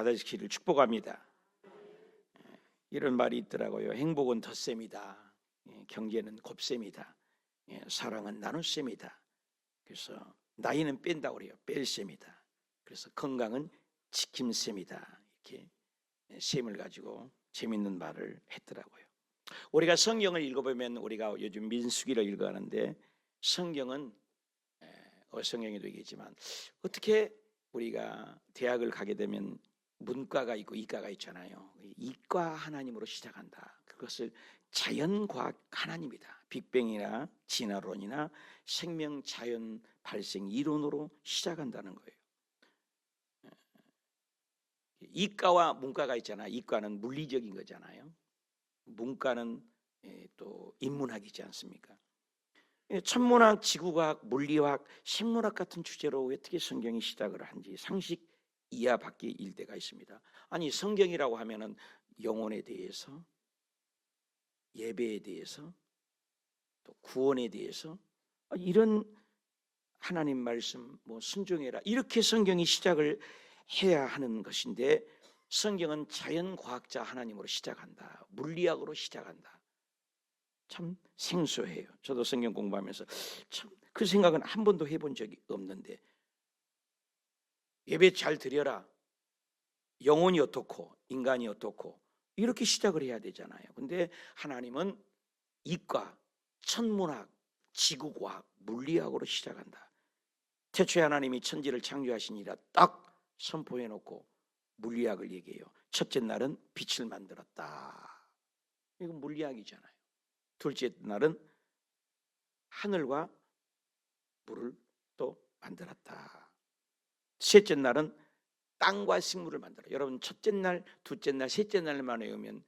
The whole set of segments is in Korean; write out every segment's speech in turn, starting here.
받으시기를 축복합니다. 이런 말이 있더라고요. 행복은 덧셈이다. 경제는 곱셈이다. 사랑은 나눗셈이다. 그래서 나이는 뺀다고 그래요. 뺄셈이다. 그래서 건강은 지킴셈이다. 이렇게 셈을 가지고 재밌는 말을 했더라고요. 우리가 성경을 읽어보면, 우리가 요즘 민수기를 읽어가는데 성경은 어성경에도 얘기했지만, 어떻게 우리가 대학을 가게 되면 문과가 있고 이과가 있잖아요. 이과 하나님으로 시작한다. 그것을 자연과학 하나님이다. 빅뱅이나 진화론이나 생명 자연 발생 이론으로 시작한다는 거예요. 이과와 문과가 있잖아요. 이과는 물리적인 거잖아요. 문과는 또 인문학이지 않습니까? 천문학, 지구과학, 물리학, 생물학 같은 주제로 어떻게 성경이 시작을 한지 상식 이하 밖의 일대가 있습니다. 아니, 성경이라고 하면은 영혼에 대해서, 예배에 대해서, 또 구원에 대해서, 이런 하나님 말씀, 순종해라, 이렇게 성경이 시작을 해야 하는 것인데, 성경은 자연과학자 하나님으로 시작한다. 물리학으로 시작한다. 참 생소해요. 저도 성경 공부하면서 참 그 생각은 한 번도 해본 적이 없는데, 예배 잘 드려라, 영혼이 어떻고 인간이 어떻고, 이렇게 시작을 해야 되잖아요. 근데 하나님은 이과, 천문학, 지구과학, 물리학으로 시작한다. 태초에 하나님이 천지를 창조하시니라 딱 선포해 놓고 물리학을 얘기해요. 첫째 날은 빛을 만들었다. 이건 물리학이잖아요. 둘째 날은 하늘과 물을 또 만들었다. 셋째 날은 땅과 식물을 만들어. 여러분, 첫째 날, 둘째 날, 셋째 날만 외우면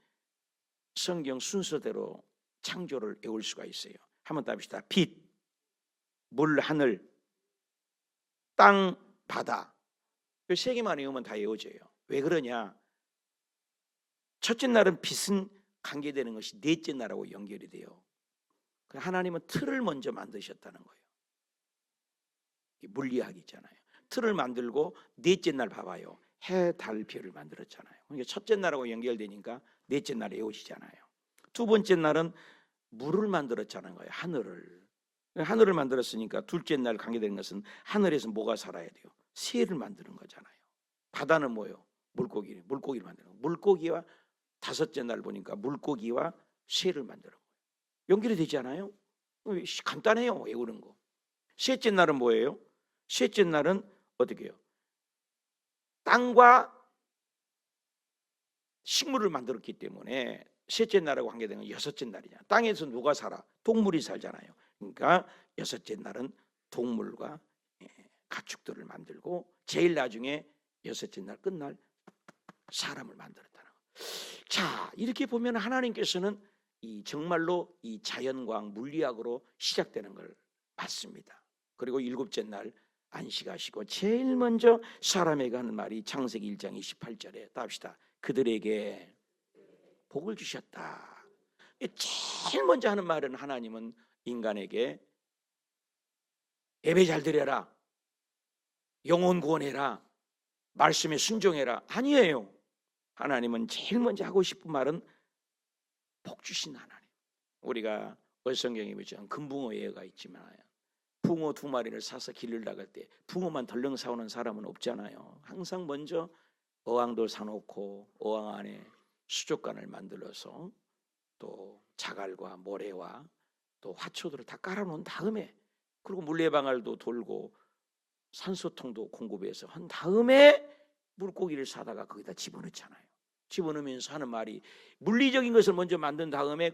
성경 순서대로 창조를 외울 수가 있어요. 한번 더 합시다. 빛, 물, 하늘, 땅, 바다. 이 세 개만 외우면 다 외워져요. 왜 그러냐? 첫째 날은 빛은 관계되는 것이 넷째 날하고 연결이 돼요. 하나님은 틀을 먼저 만드셨다는 거예요. 물리학이잖아요. 틀을 만들고 넷째 날 봐봐요. 해, 달, 별을 만들었잖아요. 그러니까 첫째 날하고 연결되니까 넷째 날에 외우시잖아요. 두 번째 날은 물을 만들었잖아요. 하늘을 만들었으니까 둘째 날 관계되는 것은 하늘에서 뭐가 살아야 돼요? 새를 만드는 거잖아요. 바다는 뭐예요? 물고기를 만드는 거예요. 물고기와 다섯째 날 보니까 물고기와 새를 만드는 거예요. 연결이 되지 않아요? 간단해요, 외우는 거. 셋째 날은 뭐예요? 셋째 날은 어떻게 해요? 땅과 식물을 만들었기 때문에 셋째 날하고 관계되는 건 여섯째 날이냐. 땅에서 누가 살아? 동물이 살잖아요. 그러니까 여섯째 날은 동물과 가축들을 만들고, 제일 나중에 여섯째 날 끝날 사람을 만들었다는 거. 자, 이렇게 보면 하나님께서는 정말로 이 자연과학, 물리학으로 시작되는 걸 맞습니다. 그리고 일곱째 날 안식하시고 제일 먼저 사람에게 하는 말이 창세기 1장 28절에 답시다. 그들에게 복을 주셨다. 제일 먼저 하는 말은, 하나님은 인간에게 예배 잘 드려라, 영혼 구원해라, 말씀에 순종해라, 아니에요. 하나님은 제일 먼저 하고 싶은 말은 복 주신 하나님. 우리가 어성경에 보면 금붕어 예가 있지만, 붕어 2마리를 사서 길을 나갈 때 붕어만 덜렁 사오는 사람은 없잖아요. 항상 먼저 어항도 사놓고 어항 안에 수족관을 만들어서 또 자갈과 모래와 또 화초들을 다 깔아놓은 다음에, 그리고 물레방아도 돌고 산소통도 공급해서 한 다음에 물고기를 사다가 거기다 집어넣잖아요. 집어넣으면서 하는 말이, 물리적인 것을 먼저 만든 다음에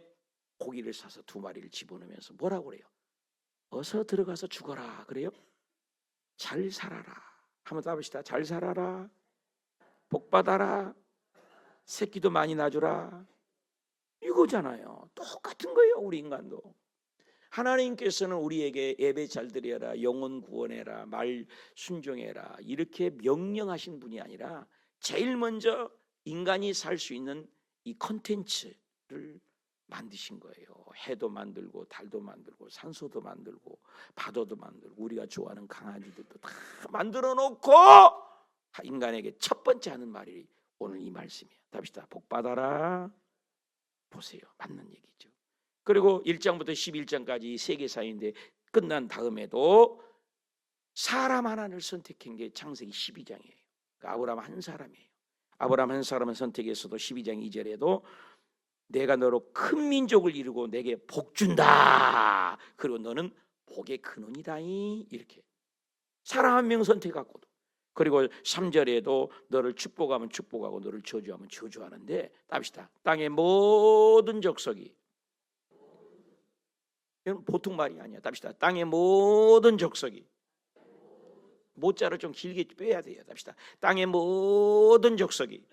고기를 사서 2마리를 집어넣으면서 뭐라고 그래요? 어서 들어가서 죽어라 그래요? 잘 살아라. 한번 따봅시다. 잘 살아라, 복 받아라, 새끼도 많이 낳아주라, 이거잖아요. 똑같은 거예요. 우리 인간도. 하나님께서는 우리에게 예배 잘 드려라, 영혼 구원해라, 말 순종해라, 이렇게 명령하신 분이 아니라 제일 먼저 인간이 살 수 있는 이 콘텐츠를 만드신 거예요. 해도 만들고 달도 만들고 산소도 만들고 바다도 만들고 우리가 좋아하는 강아지들도 다 만들어 놓고 인간에게 첫 번째 하는 말이 오늘 이 말씀이에요. 답시다. 복 받아라. 보세요. 맞는 얘기죠. 그리고 1장부터 11장까지 세계사인데 끝난 다음에도 사람 하나를 선택한 게 창세기 12장이에요. 그러니까 아브라함 한 사람이에요. 아브라함 한 사람을 선택해서도 12장 2절에도 내가 너로 큰 민족을 이루고 내게 복 준다. 그리고 너는 복의 근원이다. 이렇게 사람 한 명 선택하고도. 그리고 3절에도 너를 축복하면 축복하고 너를 저주하면 저주하는데 답시다. 땅의 모든 족속이, 이건 보통 말이 아니야. 답시다. 땅의 모든 족속이, 모자를 좀 길게 빼야 돼요. 답시다. 땅의 모든 족속이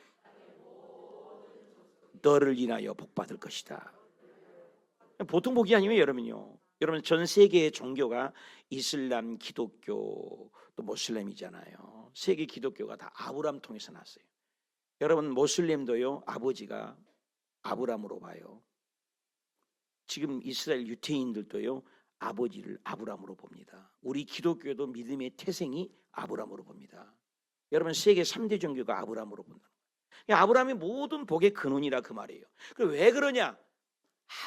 너를 인하여 복받을 것이다. 보통 복이 아니면 여러분요. 여러분 전 세계의 종교가 이슬람, 기독교, 또 모슬렘이잖아요. 세계 기독교가 다 아브람 통해서 났어요. 여러분 모슬렘도요 아버지가 아브람으로 봐요. 지금 이스라엘 유태인들도요 아버지를 아브람으로 봅니다. 우리 기독교도 믿음의 태생이 아브람으로 봅니다. 여러분 세계 3대 종교가 아브람으로 본다. 아브람이 모든 복의 근원이라 그 말이에요. 왜 그러냐?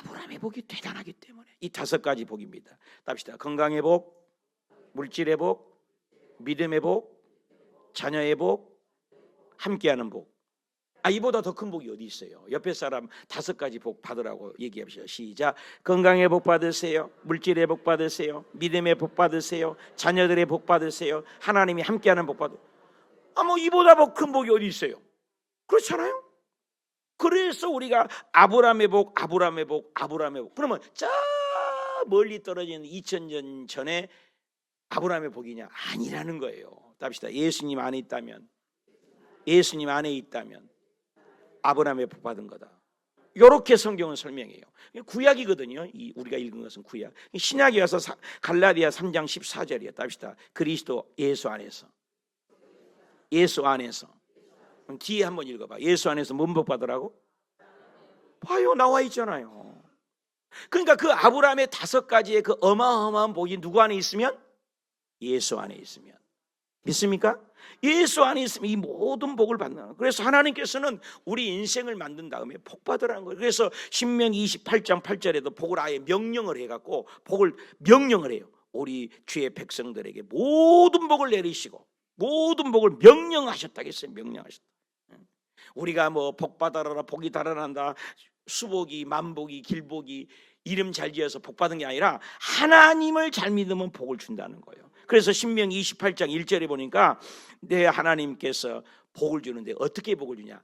아브람의 복이 대단하기 때문에. 이 5가지 복입니다. 답시다. 건강의 복, 물질의 복, 믿음의 복, 자녀의 복, 함께하는 복. 이보다 더 큰 복이 어디 있어요? 옆에 사람 5가지 복 받으라고 얘기합시다. 시작. 건강의 복 받으세요. 물질의 복 받으세요. 믿음의 복 받으세요. 자녀들의 복 받으세요. 하나님이 함께하는 복 받으세요. 이보다 더 큰 복이 어디 있어요? 그렇잖아요. 그래서 우리가 아브라함의 복, 아브라함의 복, 아브라함의 복. 그러면 저 멀리 떨어진 2000년 전에 아브라함의 복이냐? 아니라는 거예요. 답시다. 예수님 안에 있다면, 예수님 안에 있다면 아브라함의 복 받은 거다. 이렇게 성경은 설명해요. 구약이거든요. 우리가 읽은 것은 구약. 신약에 와서 갈라디아 3장 14절이에요. 답시다. 그리스도 예수 안에서, 예수 안에서. 그럼 뒤에 한번 읽어봐. 예수 안에서 뭔 복 받으라고? 봐요, 나와 있잖아요. 그러니까 그 아브라함의 5가지의 그 어마어마한 복이 누구 안에 있으면? 예수 안에 있으면. 믿습니까? 예수 안에 있으면 이 모든 복을 받는 거예요. 그래서 하나님께서는 우리 인생을 만든 다음에 복 받으라는 거예요. 그래서 신명기 28장 8절에도 복을 아예 명령을 해갖고 복을 명령을 해요. 우리 주의 백성들에게 모든 복을 내리시고 모든 복을 명령하셨다겠어요. 명령하셨다. 우리가 복 받아라, 복이 달아난다, 수복이, 만복이, 길복이, 이름 잘 지어서 복 받은 게 아니라 하나님을 잘 믿으면 복을 준다는 거예요. 그래서 신명기 28장 1절에 보니까 내 하나님께서 복을 주는데 어떻게 복을 주냐?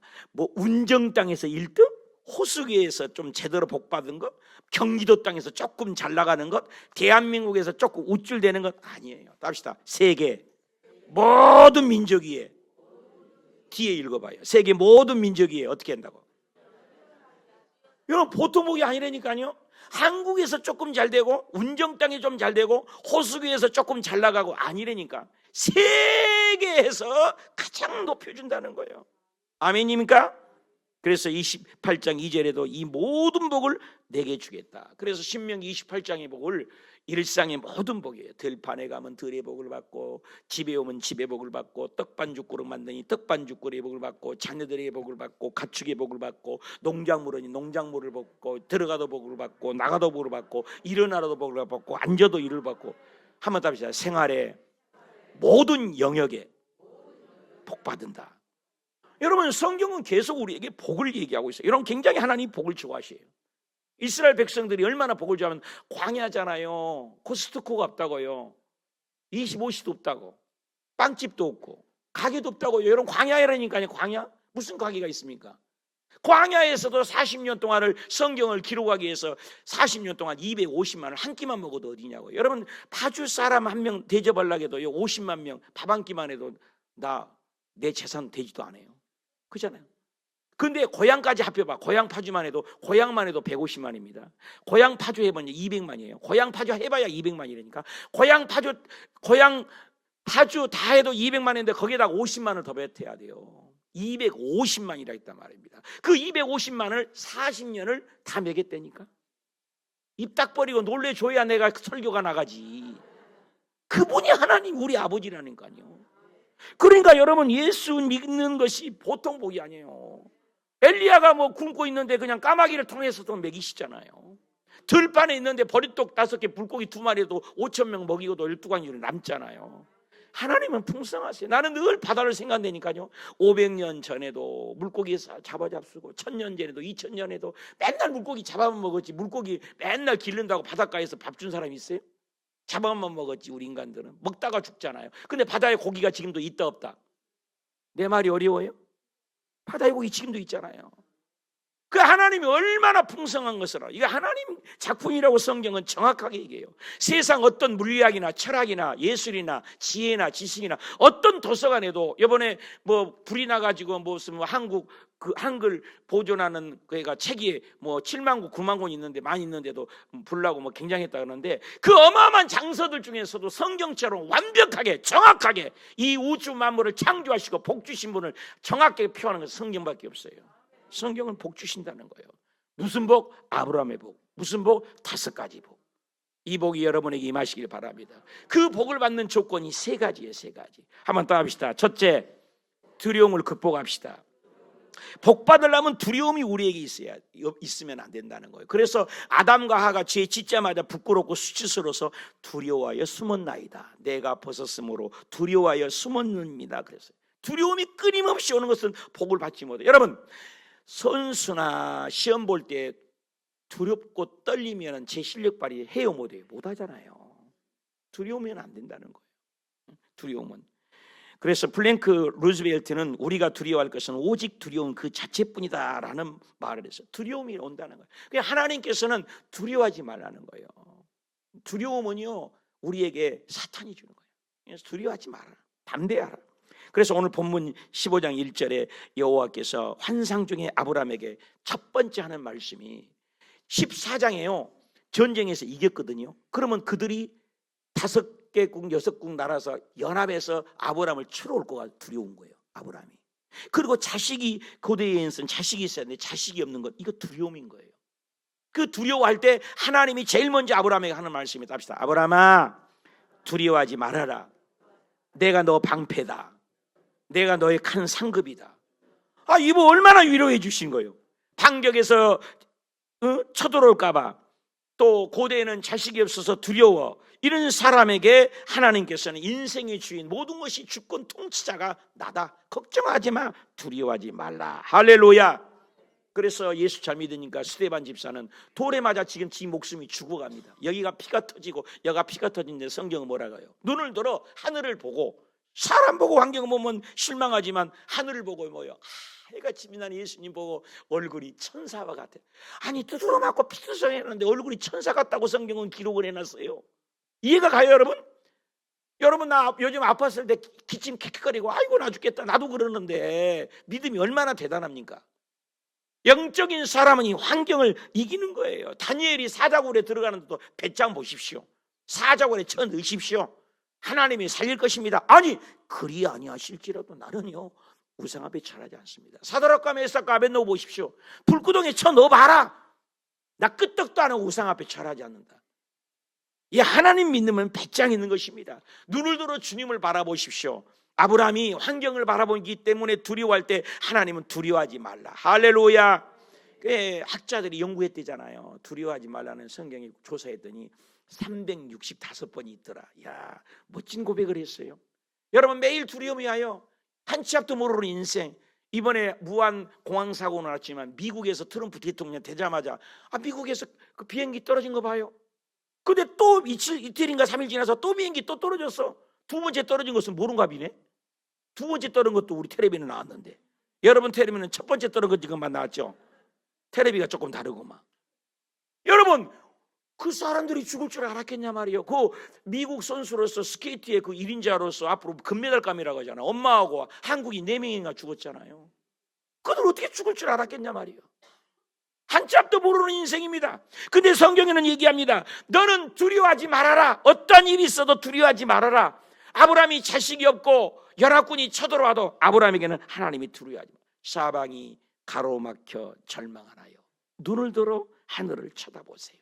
운정 땅에서 1등, 호수계에서 좀 제대로 복 받은 것, 경기도 땅에서 조금 잘 나가는 것, 대한민국에서 조금 우쭐대는 것 아니에요. 답시다. 세계 모든 민족 위에, 뒤에 읽어봐요. 세계 모든 민족 위에 어떻게 한다고? 여러분 보통 복이 아니라니까요. 한국에서 조금 잘 되고 운정 땅이 좀 잘 되고 호수교에서 조금 잘 나가고 아니라니까. 세계에서 가장 높여준다는 거예요. 아멘입니까? 그래서 28장 2절에도 이 모든 복을 내게 주겠다. 그래서 신명기 28장의 복을 일상의 모든 복이에요. 들판에 가면 들의 복을 받고, 집에 오면 집의 복을 받고, 떡반죽구를 만드니 떡반죽구의 복을 받고, 자녀들의 복을 받고, 가축의 복을 받고, 농작물이니 농작물을 받고, 들어가도 복을 받고, 나가도 복을 받고, 일어나도 복을 받고, 앉아도 일을 받고. 한번 답시다. 생활의 모든 영역에 복 받는다. 여러분 성경은 계속 우리에게 복을 얘기하고 있어요. 여러분 굉장히 하나님 복을 좋아하셔요. 이스라엘 백성들이 얼마나 복을 좋아하면, 광야잖아요. 코스트코가 없다고요. 25시도 없다고. 빵집도 없고 가게도 없다고요. 여러분 광야라니까요. 광야? 무슨 가게가 있습니까? 광야에서도 40년 동안을 성경을 기록하기 위해서 40년 동안 250만 원 한 끼만 먹어도 어디냐고요. 여러분 파주 사람 한 명 대접하려고 해도 50만 명 밥 한 끼만 해도 내 재산 되지도 않아요. 그잖아요. 근데 고향까지 합해봐. 고향 파주만 해도, 고향만 해도 150만입니다. 고향 파주 해보면 200만이에요. 고향 파주 해봐야 200만이라니까. 고향 파주 다 해도 200만인데 거기에다 50만을 더 뱉어야 돼요. 250만이라 했단 말입니다. 그 250만을 40년을 다 먹였다니까. 입 딱 버리고 놀래줘야 내가 설교가 나가지. 그분이 하나님 우리 아버지라니까요. 그러니까 여러분, 예수 믿는 것이 보통 복이 아니에요. 엘리야가 뭐 굶고 있는데 그냥 까마귀를 통해서도 먹이시잖아요. 들판에 있는데 버릿독 5개, 물고기 2마리도 5,000명 먹이고도 12광이 남잖아요. 하나님은 풍성하세요. 나는 늘 바다를 생각되니까요. 500년 전에도 물고기 잡아잡수고 1000년 전에도 2000년에도 맨날 물고기 잡아만 먹었지. 물고기 맨날 기른다고 바닷가에서 밥 준 사람이 있어요? 잡아만 먹었지. 우리 인간들은 먹다가 죽잖아요. 근데 바다에 고기가 지금도 있다 없다? 내 말이 어려워요? 바다에 고기 지금도 있잖아요. 그 하나님이 얼마나 풍성한 것을 이게 하나님 작품이라고 성경은 정확하게 얘기해요. 세상 어떤 물리학이나 철학이나 예술이나 지혜나 지식이나 어떤 도서관에도 이번에 뭐 불이 나가지고 무슨 뭐 한국 그 한글 보존하는 그애가 책이 뭐 7만 권, 9만 권 있는데 많이 있는데도 불나고 뭐 굉장했다 그러는데 그 어마어마한 장서들 중에서도 성경처럼 완벽하게 정확하게 이 우주 만물을 창조하시고 복 주신 분을 정확하게 표현하는 것은 성경밖에 없어요. 성경은 복 주신다는 거예요. 무슨 복? 아브라함의 복. 무슨 복? 5가지 복. 이 복이 여러분에게 임하시길 바랍니다. 그 복을 받는 조건이 3가지예요. 3가지. 한번 더 합시다. 첫째, 두려움을 극복합시다. 복 받으려면 두려움이 우리에게 있으면 안 된다는 거예요. 그래서 아담과 하가 죄 짓자마자 부끄럽고 수치스러워서 두려워하여 숨었나이다. 내가 벗었으므로 두려워하여 숨었느니라 그랬어요. 두려움이 끊임없이 오는 것은 복을 받지 못해요. 여러분, 선수나 시험 볼 때 두렵고 떨리면 제 실력 발휘 해요 못해요? 못하잖아요. 두려우면 안 된다는 거예요. 두려움은. 그래서 플랭크 루즈벨트는 우리가 두려워할 것은 오직 두려움 그 자체뿐이다 라는 말을 했어요. 두려움이 온다는 거예요. 그냥 하나님께서는 두려워하지 말라는 거예요. 두려움은요 우리에게 사탄이 주는 거예요. 그래서 두려워하지 마라. 담대하라. 그래서 오늘 본문 15장 1절에 여호와께서 환상 중에 아브라함에게 첫 번째 하는 말씀이 14장에요. 전쟁에서 이겼거든요. 그러면 그들이 5개국, 6국 나라서 연합해서 아브라함을 치러 올 거가 두려운 거예요. 아브라함이. 그리고 자식이 고대에서는 자식이 있어야 되는데 자식이 없는 것, 이거 두려움인 거예요. 그 두려워할 때 하나님이 제일 먼저 아브라함에게 하는 말씀이 답시다. 아브라함아, 두려워하지 말아라. 내가 너 방패다. 내가 너의 큰 상급이다. 이거 얼마나 위로해 주신 거예요. 반격에서 쳐들어올까봐, 또 고대에는 자식이 없어서 두려워, 이런 사람에게 하나님께서는 인생의 주인, 모든 것이 주권 통치자가 나다. 걱정하지 마. 두려워하지 말라. 할렐루야. 그래서 예수 잘 믿으니까 스데반 집사는 돌에 맞아 지금 지 목숨이 죽어갑니다. 여기가 피가 터지고 여기가 피가 터진데 성경은 뭐라고 해요? 눈을 들어 하늘을 보고, 사람 보고 환경 보면 실망하지만 하늘을 보고 뭐요? 해가 집이 나는 예수님 보고 얼굴이 천사와 같아. 아니 두드러 맞고 피투성했는데 얼굴이 천사 같다고 성경은 기록을 해놨어요. 이해가 가요 여러분? 여러분 나 요즘 아팠을 때 기침 킥킥거리고 아이고 나 죽겠다 나도 그러는데 믿음이 얼마나 대단합니까? 영적인 사람은 이 환경을 이기는 거예요. 다니엘이 사자굴에 들어가는데 또 배짱 보십시오. 사자굴에 쳐 넣으십시오. 하나님이 살릴 것입니다. 아니 그리 아니하실지라도 나는요 우상 앞에 절하지 않습니다. 사드락과 메삭과 아벳노고 보십시오. 불구덩이에 쳐 넣어봐라. 나 끄떡도 안 하고 우상 앞에 절하지 않는다. 이 하나님 믿음은 배짱 있는 것입니다. 눈을 들어 주님을 바라보십시오. 아브라함이 환경을 바라보기 때문에 두려워할 때 하나님은 두려워하지 말라. 할렐루야. 학자들이 연구했대잖아요. 두려워하지 말라는 성경에 조사했더니 365번이 있더라. 야, 멋진 고백을 했어요. 여러분 매일 두려움이 와요. 한 치 앞도 모르는 인생. 이번에 무한 공항 사고 났지만 미국에서 트럼프 대통령 되자마자 미국에서 그 비행기 떨어진 거 봐요. 근데 또 이틀인가 3일 지나서 또 비행기 또 떨어졌어. 2번째 떨어진 것은 모른갑이네. 2번째 떨어진 것도 우리 텔레비는 나왔는데, 여러분 텔레비는 첫 번째 떨어진 것만 나왔죠. 텔레비가 조금 다르고만. 여러분 그 사람들이 죽을 줄 알았겠냐 말이에요. 그 미국 선수로서 스케이트의 그 1인자로서 앞으로 금메달감이라고 하잖아요. 엄마하고 한국인 4명인가 죽었잖아요. 그들 어떻게 죽을 줄 알았겠냐 말이에요. 한참도 모르는 인생입니다. 근데 성경에는 얘기합니다. 너는 두려워하지 말아라. 어떤 일이 있어도 두려워하지 말아라. 아브라함이 자식이 없고 연합군이 쳐들어와도 아브라함에게는 하나님이 두려워하지 말아라. 사방이 가로막혀 절망하나요. 눈을 들어 하늘을 쳐다보세요.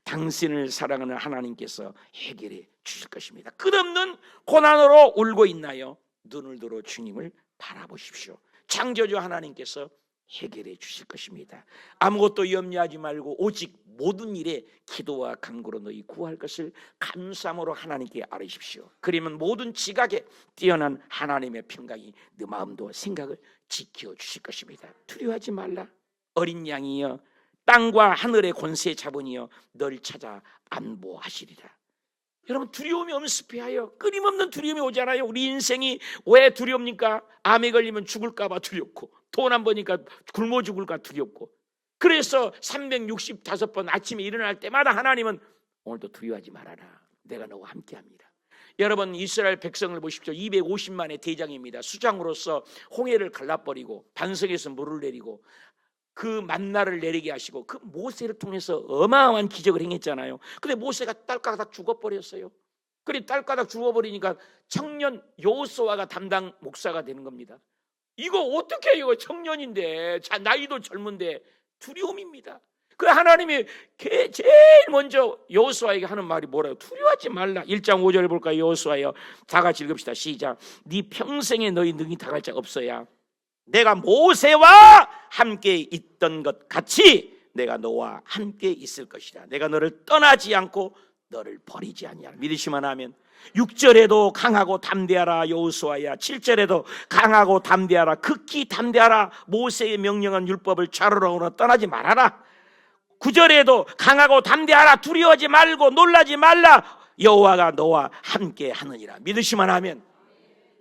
당신을 사랑하는 하나님께서 해결해 주실 것입니다. 끝없는 고난으로 울고 있나요? 눈을 들어 주님을 바라보십시오. 창조주 하나님께서 해결해 주실 것입니다. 아무것도 염려하지 말고 오직 모든 일에 기도와 간구로 너희 구할 것을 감사함으로 하나님께 아뢰십시오. 그러면 모든 지각에 뛰어난 하나님의 평강이 네 마음도 생각을 지켜주실 것입니다. 두려워하지 말라. 어린 양이여 땅과 하늘의 권세 잡으니여 널 찾아 안보하시리라. 여러분, 두려움이 엄습해하여 끊임없는 두려움이 오잖아요. 우리 인생이 왜 두렵니까? 암에 걸리면 죽을까 봐 두렵고, 돈 안 버니까 굶어 죽을까 두렵고, 그래서 365번 아침에 일어날 때마다 하나님은 오늘도 두려워하지 말아라. 내가 너와 함께합니다. 여러분, 이스라엘 백성을 보십시오. 250만의 대장입니다. 수장으로서 홍해를 갈라버리고 반석에서 물을 내리고 그 만나를 내리게 하시고 그 모세를 통해서 어마어마한 기적을 행했잖아요. 근데 모세가 딸까닥 죽어버렸어요. 그리고 딸까닥 죽어버리니까 청년 여호수아가 담당 목사가 되는 겁니다. 이거 어떻게 해요? 청년인데, 나이도 젊은데. 두려움입니다. 그 하나님이 제일 먼저 여호수아에게 하는 말이 뭐라고? 두려워하지 말라. 1장 5절을 볼까요? 여호수아여, 다 같이 읽읍시다. 시작. 네 평생에 너희 능히 당할 자가 없어야 내가 모세와 함께 있던 것 같이 내가 너와 함께 있을 것이다. 내가 너를 떠나지 않고 너를 버리지 아니하라. 믿으시면 하면 6절에도 강하고 담대하라 여호수아야. 7절에도 강하고 담대하라. 극히 담대하라. 모세의 명령한 율법을 좌로로 떠나지 말아라. 9절에도 강하고 담대하라. 두려워하지 말고 놀라지 말라. 여호와가 너와 함께 하느니라. 믿으시면 하면.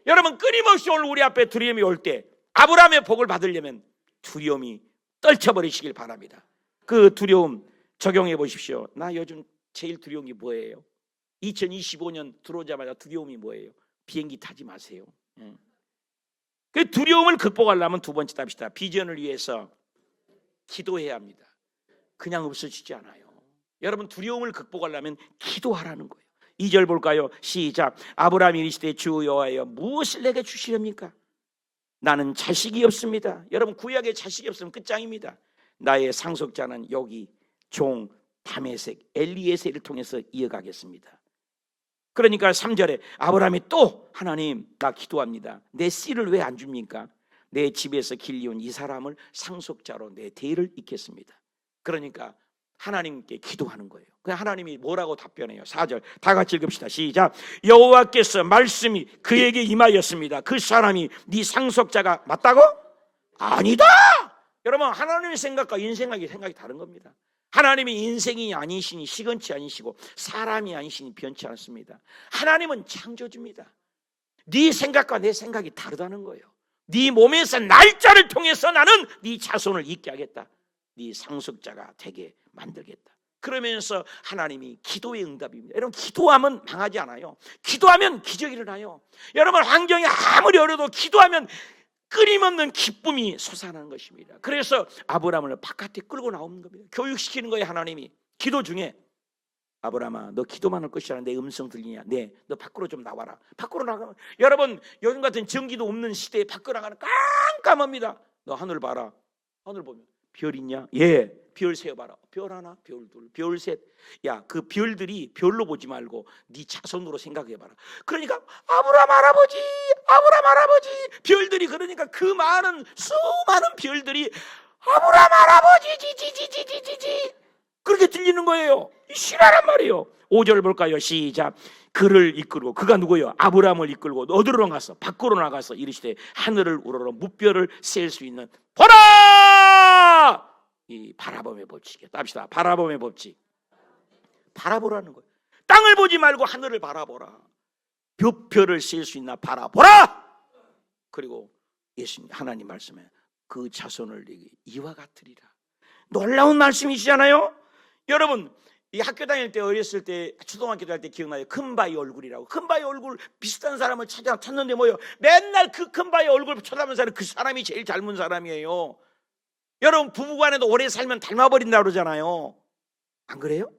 여러분, 끊임없이 오늘 우리 앞에 두려움이 올 때 아브라함의 복을 받으려면 두려움이 떨쳐버리시길 바랍니다. 그 두려움 적용해 보십시오. 나 요즘 제일 두려운 게 뭐예요? 2025년 들어오자마자 두려움이 뭐예요? 비행기 타지 마세요. 그 두려움을 극복하려면 두 번째 답시다. 비전을 위해서 기도해야 합니다. 그냥 없어지지 않아요. 여러분, 두려움을 극복하려면 기도하라는 거예요. 2절 볼까요? 시작. 아브라함이 이르시되 주 여호와여 무엇을 내게 주시렵니까? 나는 자식이 없습니다. 여러분, 구약에 자식이 없으면 끝장입니다. 나의 상속자는 여기 종 다메섹 엘리에셀을 통해서 이어가겠습니다. 그러니까 3절에 아브라함이 또 하나님, 나 기도합니다. 내 씨를 왜 안 줍니까? 내 집에서 길리온 이 사람을 상속자로 내 대를 잇겠습니다. 그러니까 하나님께 기도하는 거예요. 그 하나님이 뭐라고 답변해요? 4절 다 같이 읽읍시다. 시작. 여호와께서 말씀이 그에게 임하였습니다. 그 사람이 네 상속자가 맞다고? 아니다. 여러분, 하나님의 생각과 인생의 생각이 다른 겁니다. 하나님이 인생이 아니시니 시건치 아니시고 사람이 아니시니 변치 않습니다. 하나님은 창조주입니다. 네 생각과 내 생각이 다르다는 거예요. 네 몸에서 날짜를 통해서 나는 네 자손을 있게 하겠다. 네 상속자가 되게 만들겠다. 그러면서 하나님이 기도의 응답입니다. 여러분, 기도하면 망하지 않아요. 기도하면 기적이 일어나요. 여러분, 환경이 아무리 어려도 기도하면 끊임없는 기쁨이 솟아나는 것입니다. 그래서 아브라함을 바깥에 끌고 나오는 겁니다. 교육시키는 거예요. 하나님이 기도 중에 아브라함아, 너 기도만 할 것이라. 내 음성 들리냐? 네, 너 밖으로 좀 나와라. 밖으로 나가면, 여러분, 요즘 같은 전기도 없는 시대에 밖으로 나가는 깜깜합니다. 너 하늘 봐라. 하늘 보면 별 있냐? 예, 별 세어봐라. 별 하나, 별 둘, 별 셋. 야, 그 별들이 별로 보지 말고 네 자손으로 생각해봐라. 그러니까 아브라함 할아버지, 별들이, 그러니까 그 많은 수많은 별들이 아브라함 할아버지 지지지지지지 그렇게 들리는 거예요. 실화란 말이에요. 5절 볼까요? 시작. 그를 이끌고, 그가 누구예요? 아브라함을 이끌고 어디로 나가서? 밖으로 나가서 이르시되 하늘을 우러러 무뼈를 셀 수 있는 보라! 이 바라봄의 법칙이에요. 답시다. 바라봄의 법칙. 바라보라는 거예요. 땅을 보지 말고 하늘을 바라보라. 뼈를 셀 수 있나 바라보라. 그리고 예수님, 하나님 말씀에 그 자손을 이와 같으리라. 놀라운 말씀이시잖아요. 여러분, 이 학교 다닐 때, 어렸을 때, 초등학교 다닐 때 기억나요? 큰바위 얼굴이라고. 큰바위 얼굴 비슷한 사람을 찾는데 뭐예요? 맨날 그 큰바위 얼굴 쳐다보는 사람, 그 사람이 제일 닮은 사람이에요. 여러분, 부부간에도 오래 살면 닮아버린다고 그러잖아요. 안 그래요?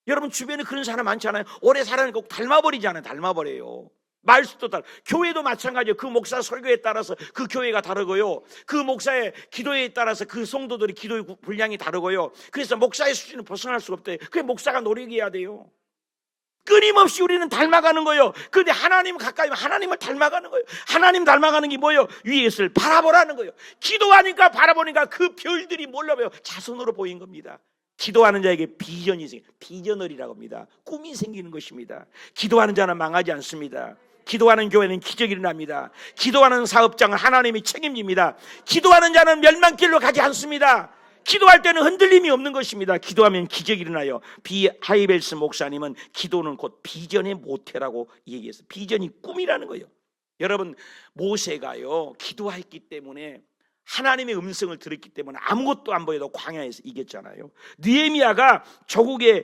여러분, 주변에 그런 사람 많잖아요. 오래 살아는 꼭 닮아버리잖아요. 닮아버려요. 말수도 다르고, 교회도 마찬가지예요. 그 목사 설교에 따라서 그 교회가 다르고요, 그 목사의 기도에 따라서 그 성도들의 기도의 분량이 다르고요. 그래서 목사의 수준을 벗어날 수가 없대요. 그게 목사가 노력해야 돼요. 끊임없이 우리는 닮아가는 거예요. 그런데 하나님 가까이 하면 하나님을 닮아가는 거예요. 하나님 닮아가는 게 뭐예요? 위에를 바라보라는 거예요. 기도하니까 바라보니까 그 별들이 몰라봐요. 자손으로 보인 겁니다. 기도하는 자에게 비전이 생겨요. 비전을이라고 합니다. 꿈이 생기는 것입니다. 기도하는 자는 망하지 않습니다. 기도하는 교회는 기적이 일어납니다. 기도하는 사업장은 하나님이 책임집니다. 기도하는 자는 멸망길로 가지 않습니다. 기도할 때는 흔들림이 없는 것입니다. 기도하면 기적이 일어나요. 하이벨스 목사님은 기도는 곧 비전의 모태라고 얘기했어요. 비전이 꿈이라는 거예요. 여러분, 모세가요 기도했기 때문에 하나님의 음성을 들었기 때문에 아무것도 안 보여도 광야에서 이겼잖아요. 느헤미야가 조국의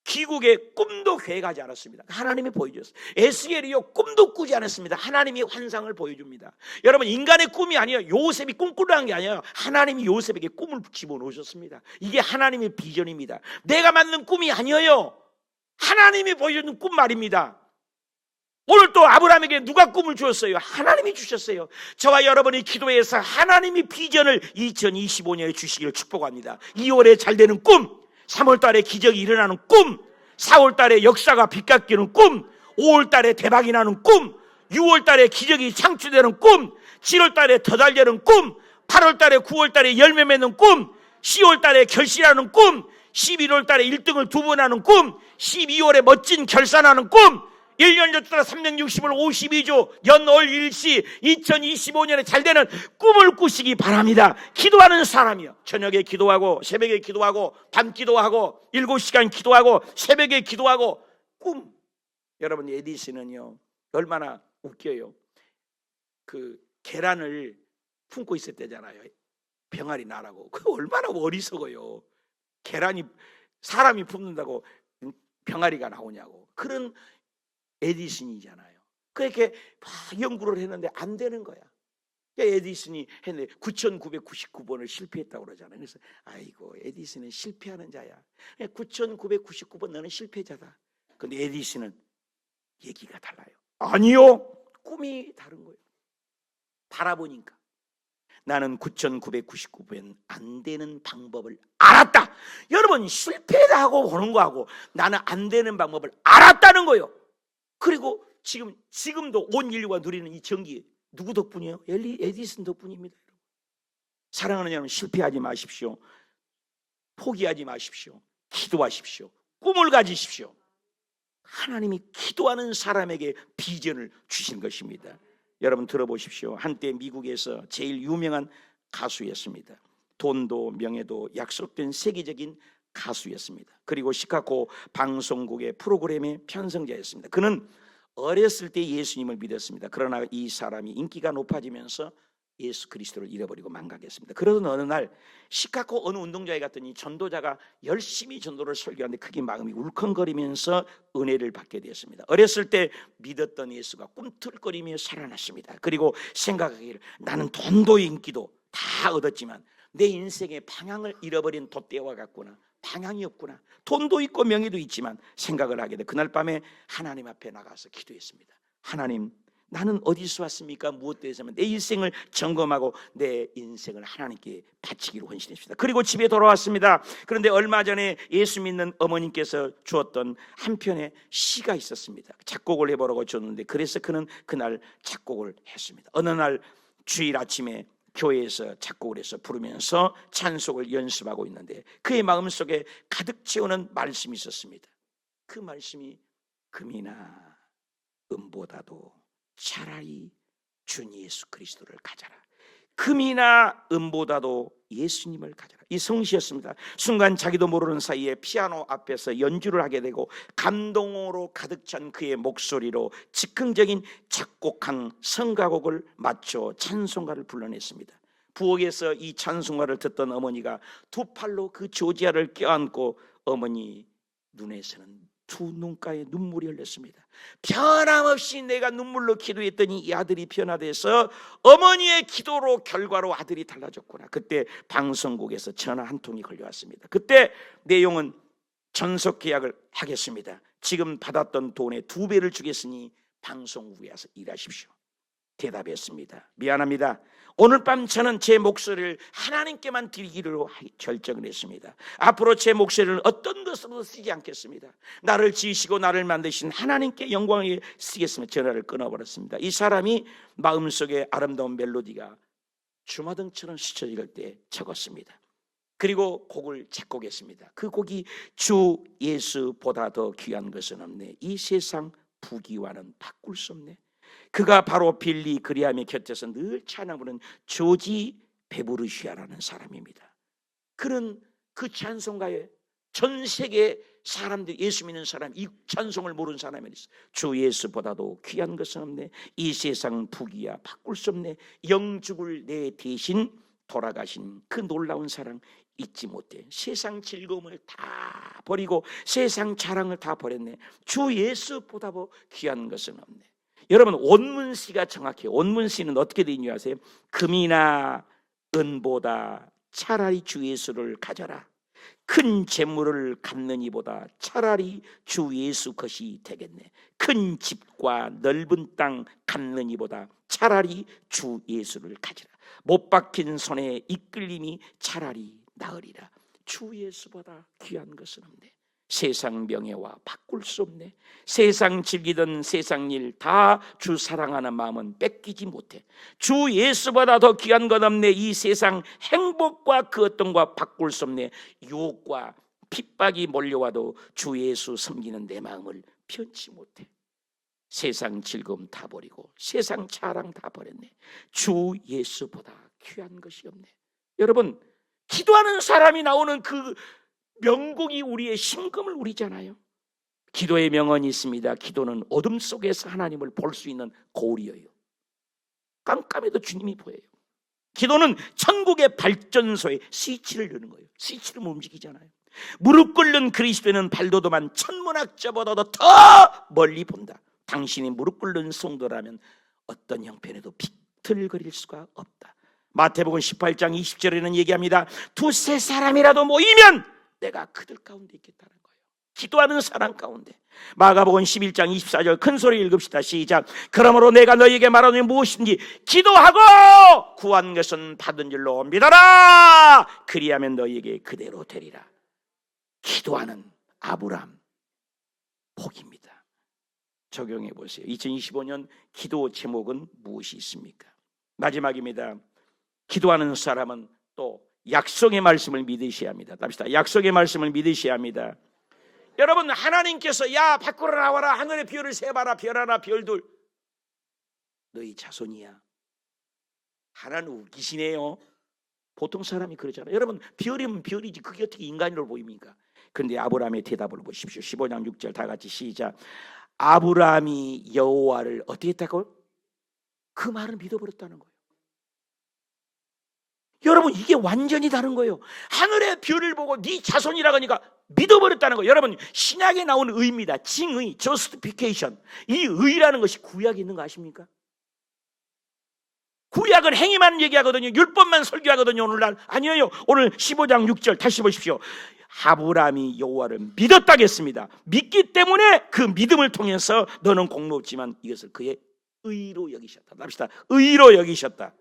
귀국의 꿈도 계획하지 않았습니다. 하나님이 보여줬어요. 에스겔이요 꿈도 꾸지 않았습니다. 하나님이 환상을 보여줍니다. 여러분, 인간의 꿈이 아니에요. 요셉이 꿈꾸라는 게 아니에요. 하나님이 요셉에게 꿈을 집어넣으셨습니다. 이게 하나님의 비전입니다. 내가 만든 꿈이 아니에요. 하나님이 보여주는 꿈 말입니다. 오늘 또 아브라함에게 누가 꿈을 주었어요? 하나님이 주셨어요. 저와 여러분이 기도해서 하나님이 비전을 2025년에 주시기를 축복합니다. 2월에 잘 되는 꿈, 3월 달에 기적이 일어나는 꿈, 4월 달에 역사가 빛깎이는 꿈, 5월 달에 대박이 나는 꿈, 6월 달에 기적이 창출되는 꿈, 7월 달에 터달되는 꿈, 8월 달에 9월 달에 열매 맺는 꿈, 10월 달에 결실하는 꿈, 11월 달에 1등을 2번 하는 꿈, 12월에 멋진 결산하는 꿈, 1년 전부터 365일 52조 연월 일시 2025년에 잘되는 꿈을 꾸시기 바랍니다. 기도하는 사람이요, 저녁에 기도하고 새벽에 기도하고 밤 기도하고 7시간 기도하고 새벽에 기도하고 꿈. 여러분, 에디슨은요 얼마나 웃겨요. 그 계란을 품고 있을 때잖아요. 병아리 나라고. 그 얼마나 어리석어요. 계란이 사람이 품는다고 병아리가 나오냐고. 그런 에디슨이잖아요. 그렇게 막 연구를 했는데 안 되는 거야. 에디슨이 했는데 9,999번을 실패했다고 그러잖아요. 그래서 아이고, 에디슨은 실패하는 자야. 9,999번 너는 실패자다. 근데 에디슨은 얘기가 달라요. 아니요, 꿈이 다른 거예요. 바라보니까 나는 9,999번 안 되는 방법을 알았다. 여러분, 실패하고 보는 거하고 나는 안 되는 방법을 알았다는 거예요. 그리고 지금도 온 인류가 누리는 이 전기 누구 덕분이에요? 에디슨 덕분입니다. 사랑하는 여러분, 실패하지 마십시오. 포기하지 마십시오. 기도하십시오. 꿈을 가지십시오. 하나님이 기도하는 사람에게 비전을 주신 것입니다. 여러분 들어보십시오. 한때 미국에서 제일 유명한 가수였습니다. 돈도 명예도 약속된 세계적인 가수였습니다. 그리고 시카고 방송국의 프로그램의 편성자였습니다. 그는 어렸을 때 예수님을 믿었습니다. 그러나 이 사람이 인기가 높아지면서 예수 그리스도를 잃어버리고 망각했습니다. 그러던 어느 날 시카고 어느 운동장에 갔더니 전도자가 열심히 전도를 설교하는데 그게 마음이 울컥거리면서 은혜를 받게 되었습니다. 어렸을 때 믿었던 예수가 꿈틀거리며 살아났습니다. 그리고 생각하기를 나는 돈도 인기도 다 얻었지만 내 인생의 방향을 잃어버린 돛대와 같구나. 방향이 없구나. 돈도 있고 명예도 있지만 생각을 하게 돼. 그날 밤에 하나님 앞에 나가서 기도했습니다. 하나님, 나는 어디서 왔습니까? 무엇도 했으면 내 인생을 점검하고 내 인생을 하나님께 바치기로 헌신했습니다. 그리고 집에 돌아왔습니다. 그런데 얼마 전에 예수 믿는 어머님께서 주었던 한 편의 시가 있었습니다. 작곡을 해보라고 줬는데 그래서 그는 그날 작곡을 했습니다. 어느 날 주일 아침에 교회에서 작곡을 해서 부르면서 찬송을 연습하고 있는데 그의 마음속에 가득 채우는 말씀이 있었습니다. 그 말씀이 금이나 은보다도 차라리 주 예수 그리스도를 가져라. 금이나 은보다도 예수님을 가져라. 이 성시였습니다. 순간 자기도 모르는 사이에 피아노 앞에서 연주를 하게 되고 감동으로 가득 찬 그의 목소리로 즉흥적인 작곡한 성가곡을 맞춰 찬송가를 불러냈습니다. 부엌에서 이 찬송가를 듣던 어머니가 두 팔로 그 조지아를 껴안고 어머니 눈에서는 두 눈가에 눈물이 흘렸습니다. 변함없이 내가 눈물로 기도했더니 이 아들이 변화돼서 어머니의 기도로 결과로 아들이 달라졌구나. 그때 방송국에서 전화 한 통이 걸려왔습니다. 그때 내용은 전속 계약을 하겠습니다. 지금 받았던 돈의 2배를 주겠으니 방송국에 와서 일하십시오. 대답했습니다. 미안합니다. 오늘 밤 저는 제 목소리를 하나님께만 드리기로 결정을 했습니다. 앞으로 제 목소리를 어떤 것으로도 쓰지 않겠습니다. 나를 지으시고 나를 만드신 하나님께 영광을 쓰겠습니다. 전화를 끊어버렸습니다. 이 사람이 마음속에 아름다운 멜로디가 주마등처럼 스쳐질 때 적었습니다. 그리고 곡을 작곡했습니다. 그 곡이 주 예수보다 더 귀한 것은 없네. 이 세상 부귀와는 바꿀 수 없네. 그가 바로 빌리 그리함의 곁에서 늘 찬양 부르는 조지 베브르시아라는 사람입니다. 그는 그 찬송가에 전 세계 사람들이, 예수 믿는 사람, 이 찬송을 모르는 사람이 있어. 주 예수보다도 귀한 것은 없네. 이 세상 부귀야 바꿀 수 없네. 영죽을 내 대신 돌아가신 그 놀라운 사랑 잊지 못해. 세상 즐거움을 다 버리고 세상 자랑을 다 버렸네. 주 예수보다 더 귀한 것은 없네. 여러분, 원문시가 정확해요. 원문시는 어떻게 되어 있는지 아세요? 금이나 은보다 차라리 주 예수를 가져라. 큰 재물을 갖는 이보다 차라리 주 예수 것이 되겠네. 큰 집과 넓은 땅 갖는 이보다 차라리 주 예수를 가져라. 못 박힌 손에 이끌림이 차라리 나으리라. 주 예수보다 귀한 것은 없네. 세상 명예와 바꿀 수 없네. 세상 즐기던 세상 일 다 주 사랑하는 마음은 뺏기지 못해. 주 예수보다 더 귀한 것 없네. 이 세상 행복과 그 어떤 것 바꿀 수 없네. 유혹과 핍박이 몰려와도 주 예수 섬기는 내 마음을 편치 못해. 세상 즐거움 다 버리고 세상 자랑 다 버렸네. 주 예수보다 귀한 것이 없네. 여러분, 기도하는 사람이 나오는 그 명곡이 우리의 심금을 울리잖아요. 기도의 명언이 있습니다. 기도는 어둠 속에서 하나님을 볼 수 있는 거울이에요. 깜깜해도 주님이 보여요. 기도는 천국의 발전소에 스위치를 여는 거예요. 스위치를 움직이잖아요. 무릎 꿇는 그리스도는 발도도만 천문학자보다도 더 멀리 본다. 당신이 무릎 꿇는 성도라면 어떤 형편에도 비틀거릴 수가 없다. 마태복음 18장 20절에는 얘기합니다. 두세 사람이라도 모이면 내가 그들 가운데 있겠다는 거예요. 기도하는 사람 가운데. 마가복음 11장 24절 큰 소리 읽읍시다. 시작. 그러므로 내가 너희에게 말하노니 무엇인지 기도하고 구한 것은 받은 줄로 믿어라. 그리하면 너희에게 그대로 되리라. 기도하는 아브라함 복입니다. 적용해 보세요. 2025년 기도 제목은 무엇이 있습니까? 마지막입니다. 기도하는 사람은 또 약속의 말씀을 믿으셔야 합니다. 답시다. 약속의 말씀을 믿으셔야 합니다. 여러분, 하나님께서 야 밖으로 나와라, 하늘의 별을 세봐라, 별 하나 별둘 너희 자손이야. 하나님 웃기시네요. 보통 사람이 그러잖아요. 여러분, 별이면 별이지 그게 어떻게 인간으로 보입니까? 그런데 아브라함의 대답을 보십시오. 15장 6절 다 같이 시작. 아브라함이 여호와를 어떻게 했다고요? 그 말을 믿어버렸다는 거예요. 여러분, 이게 완전히 다른 거예요. 하늘의 별을 보고 네 자손이라고 하니까 믿어버렸다는 거예요. 여러분, 신약에 나온 의입니다. 징의, justification. 이 의라는 것이 구약에 있는 거 아십니까? 구약은 행위만 얘기하거든요. 율법만 설교하거든요. 오늘날 아니에요. 오늘 15장 6절 다시 보십시오. 아브라함이 여호와를 믿었다겠습니다. 믿기 때문에 그 믿음을 통해서 너는 공로없지만 이것을 그의 의로 여기셨다. 합시다. 의로 여기셨다.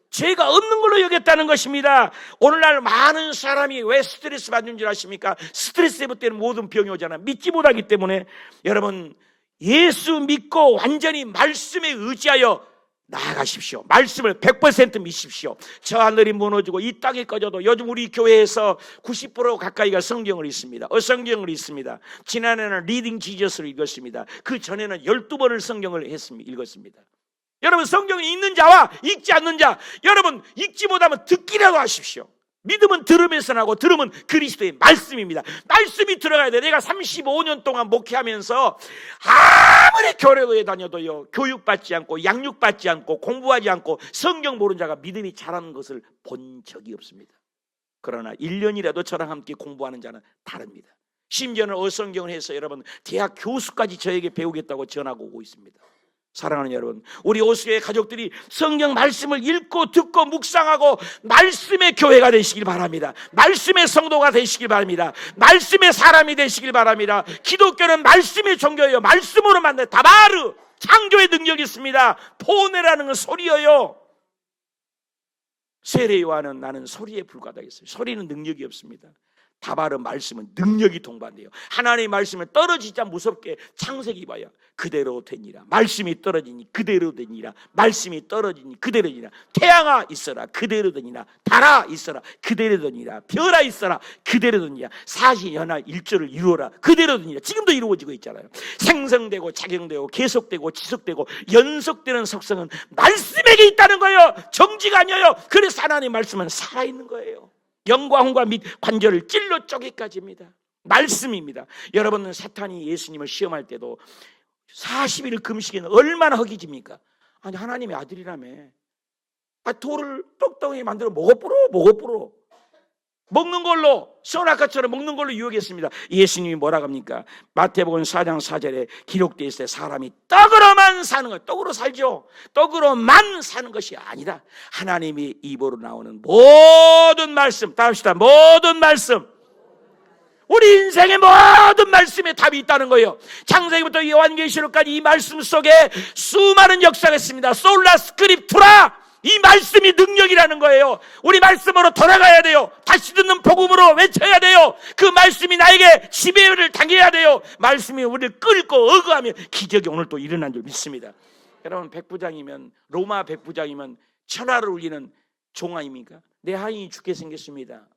죄가 없는 걸로 여겼다는 것입니다. 오늘날 많은 사람이 왜 스트레스 받는 줄 아십니까? 스트레스 때문에 모든 병이 오잖아. 믿지 못하기 때문에. 여러분, 예수 믿고 완전히 말씀에 의지하여 나아가십시오. 말씀을 100% 믿으십시오. 저 하늘이 무너지고 이 땅이 꺼져도 요즘 우리 교회에서 90% 가까이가 성경을 읽습니다. 성경을 읽습니다. 지난해는 리딩 지저스를 읽었습니다. 그 전에는 12번을 성경을 읽었습니다. 여러분, 성경이 읽는 자와 읽지 않는 자, 여러분 읽지 못하면 듣기라도 하십시오. 믿음은 들으면서 나고 들으면 그리스도의 말씀입니다. 말씀이 들어가야 돼. 내가 35년 동안 목회하면서 아무리 교회에 다녀도요, 교육받지 않고 양육받지 않고 공부하지 않고 성경 모르는 자가 믿음이 자라는 것을 본 적이 없습니다. 그러나 1년이라도 저랑 함께 공부하는 자는 다릅니다. 심지어는 어성경을 해서 여러분 대학 교수까지 저에게 배우겠다고 전화가 오고 있습니다. 사랑하는 여러분, 우리 오수의 가족들이 성경 말씀을 읽고 듣고 묵상하고 말씀의 교회가 되시길 바랍니다. 말씀의 성도가 되시길 바랍니다. 말씀의 사람이 되시길 바랍니다. 기독교는 말씀의 종교예요. 말씀으로 만든 다바르, 창조의 능력이 있습니다. 포네라는 건 소리예요. 세례요한은 나는 소리에 불과하다겠어요. 소리는 능력이 없습니다. 다바르 말씀은 능력이 동반돼요. 하나님의 말씀을 떨어지자 무섭게 창세기 봐요. 그대로 되니라. 말씀이 떨어지니 그대로 되니라. 말씀이 떨어지니 그대로 되니라. 태양아 있어라. 그대로 되니라. 달아 있어라. 그대로 되니라. 별아 있어라. 그대로 되니라. 사시연하 일조를 이루어라. 그대로 되니라. 지금도 이루어지고 있잖아요. 생성되고 작용되고 계속되고 지속되고 연속되는 속성은 말씀에게 있다는 거예요. 정지가 아니에요. 그래서 하나님의 말씀은 살아있는 거예요. 영광과 및 관절을 찔러 쪼개까지입니다. 말씀입니다. 여러분은 사탄이 예수님을 시험할 때도 40일 금식에는 얼마나 허기집니까? 아니 하나님의 아들이라며. 돌을 똑똑하게 만들어 먹어 먹는 걸로, 선악과처럼 먹는 걸로 유혹했습니다. 예수님이 뭐라고 합니까? 마태복음 4장 4절에 기록되어 있어요. 사람이 떡으로만 사는 것, 떡으로 살죠. 떡으로만 사는 것이 아니다. 하나님의 입으로 나오는 모든 말씀, 다 합시다. 모든 말씀, 우리 인생의 모든 말씀에 답이 있다는 거예요. 창세기부터 요한계시록까지 이 말씀 속에 수많은 역사가 있습니다. 솔라 스크립투라, 이 말씀이 능력이라는 거예요. 우리 말씀으로 돌아가야 돼요. 다시 듣는 복음으로 외쳐야 돼요. 그 말씀이 나에게 지배를 당해야 돼요. 말씀이 우리를 끌고 어그하면 기적이 오늘 또 일어난 줄 믿습니다. 여러분, 백부장이면, 로마 백부장이면 천하를 울리는 종 아닙니까? 내 하인이 죽게 생겼습니다.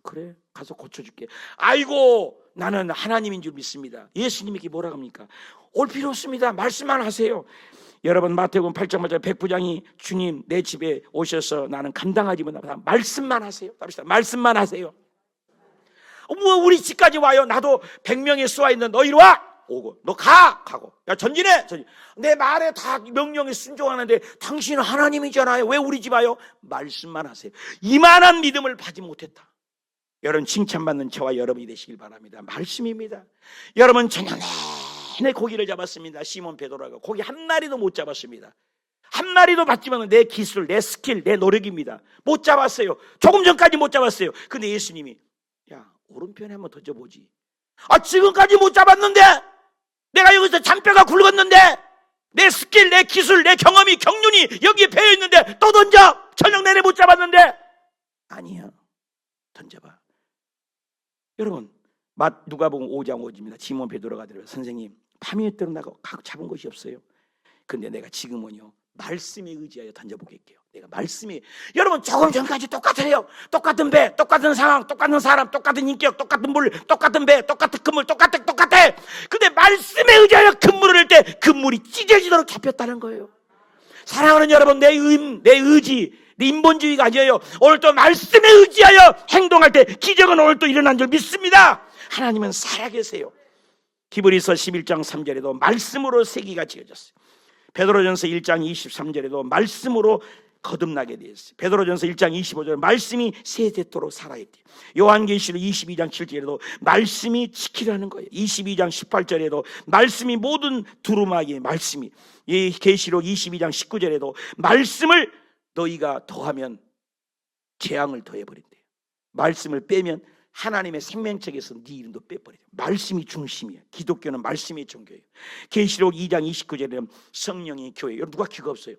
그래, 가서 고쳐줄게. 아이고, 나는 하나님인 줄 믿습니다. 예수님에게 뭐라고 합니까? 올 필요 없습니다. 말씀만 하세요. 여러분, 마태복음 8장 8절 백부장이 주님 내 집에 오셔서 나는 감당하지 못한다. 말씀만 하세요. 답시다. 말씀만 하세요. 뭐 우리 집까지 와요. 나도 100명의 수하 있는 너 이리 와. 오고 너 가고 야 전진해. 내 말에 다 명령에 순종하는데 당신은 하나님이잖아요. 왜 우리 집 와요? 말씀만 하세요. 이만한 믿음을 받지 못했다. 여러분, 칭찬받는 저와 여러분이 되시길 바랍니다. 말씀입니다. 여러분, 저녁 내내 고기를 잡았습니다. 시몬 베드로가 고기 한 마리도 못 잡았습니다. 한 마리도 받지만 내 기술, 내 스킬, 내 노력입니다. 못 잡았어요. 조금 전까지 못 잡았어요. 근데 예수님이 야, 오른편에 한번 던져보지. 지금까지 못 잡았는데, 내가 여기서 잔뼈가 굵었는데, 내 스킬, 내 기술, 내 경험이, 경륜이 여기에 배어있는데 또 던져. 저녁 내내 못 잡았는데. 아니야, 던져봐. 여러분, 누가복음 5장 5절입니다. 시몬 베드로가 들어요. 선생님, 밤이 때로 나가 잡은 것이 없어요. 근데 내가 지금은요, 말씀에 의지하여 던져보겠게요. 내가 말씀이, 여러분, 조금 전까지 똑같아요. 똑같은 배, 똑같은 상황, 똑같은 사람, 똑같은 인격, 똑같은 물, 똑같은 배, 똑같은 그물, 똑같아. 근데 말씀에 의지하여 그물을 낼 때 그물이 찢어지도록 잡혔다는 거예요. 사랑하는 여러분, 내 의지, 내 인본주의가 아니에요. 오늘 또 말씀에 의지하여 행동할 때 기적은 오늘 또 일어난 줄 믿습니다. 하나님은 살아계세요. 히브리서 11장 3절에도 말씀으로 세기가 지어졌어요. 베드로전서 1장 23절에도 말씀으로 거듭나게 되었어요. 베드로전서 1장 25절 말씀이 세대토록 살아있대요. 요한계시록 22장 7절에도 말씀이 지키라는 거예요. 22장 18절에도 말씀이 모든 두루마기의 말씀이, 이 계시록 22장 19절에도 말씀을 너희가 더하면 재앙을 더해버린대요. 말씀을 빼면 하나님의 생명책에서 네 이름도 빼버려요. 말씀이 중심이에요. 기독교는 말씀의 종교예요. 계시록 2장 29절에는 성령의 교회. 여러분, 누가 귀가 없어요?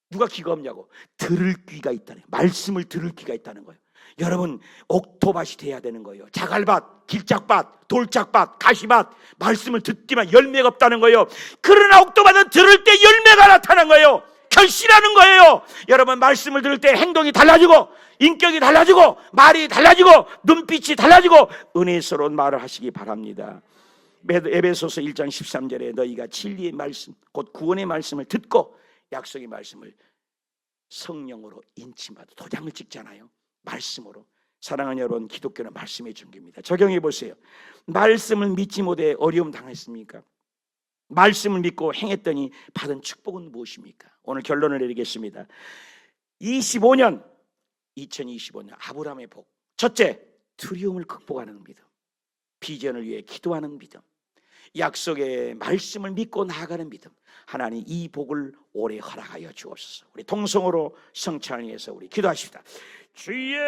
누가 귀가 없냐고? 들을 귀가 있다는 거예요. 말씀을 들을 귀가 있다는 거예요. 여러분, 옥토밭이 돼야 되는 거예요. 자갈밭, 길짝밭, 돌짝밭, 가시밭, 말씀을 듣지만 열매가 없다는 거예요. 그러나 옥토밭은 들을 때 열매가 나타나는 거예요. 결실하는 거예요. 여러분, 말씀을 들을 때 행동이 달라지고, 인격이 달라지고, 말이 달라지고, 눈빛이 달라지고, 은혜스러운 말을 하시기 바랍니다. 에베소서 1장 13절에 너희가 진리의 말씀, 곧 구원의 말씀을 듣고 약속의 말씀을 성령으로 인침받아. 도장을 찍잖아요. 말씀으로. 사랑하는 여러분, 기독교는 말씀의 종교입니다. 적용해 보세요. 말씀을 믿지 못해 어려움 당했습니까? 말씀을 믿고 행했더니 받은 축복은 무엇입니까? 오늘 결론을 내리겠습니다. 2025년 아브라함의 복. 첫째, 두려움을 극복하는 믿음. 비전을 위해 기도하는 믿음. 약속의 말씀을 믿고 나아가는 믿음, 하나님 이 복을 오래 허락하여 주옵소서. 우리 통성으로 성찬을 위해서 우리 기도하십시다. 주의